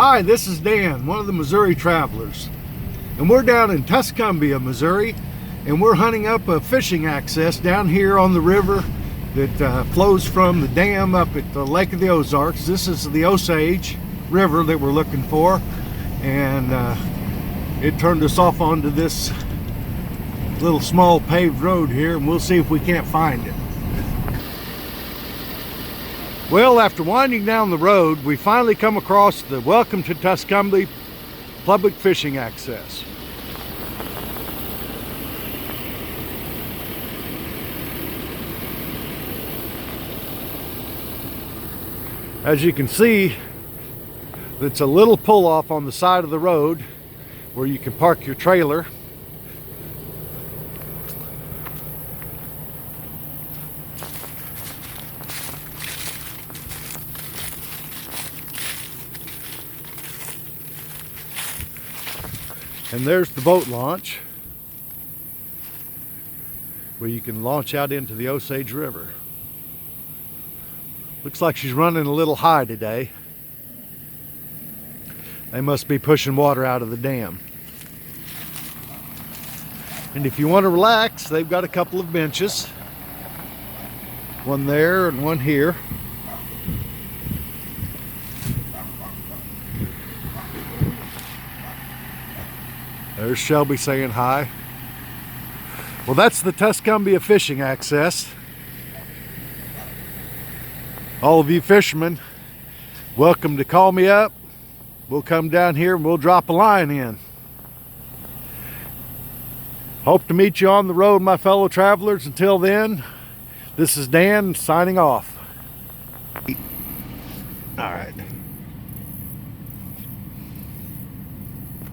Hi, this is Dan, one of the Missouri travelers, and we're down in Tuscumbia, Missouri, and we're hunting up a fishing access down here on the river that flows from the dam up at the Lake of the Ozarks. This is the Osage River that we're looking for, and it turned us off onto this little small paved road here, and we'll see if we can't find it. Well, after winding down the road, we finally come across the Welcome to Tuscumbia public fishing access. As you can see, it's a little pull-off on the side of the road where you can park your trailer. And there's the boat launch where you can launch out into the Osage River. Looks like she's running a little high today. They must be pushing water out of the dam. And if you want to relax, they've got a couple of benches. One there and one here. There's Shelby saying hi. Well, that's the Tuscumbia fishing access. All of you fishermen, welcome to call me up. We'll come down here and we'll drop a line in. Hope to meet you on the road, my fellow travelers. Until then, this is Dan signing off. All right.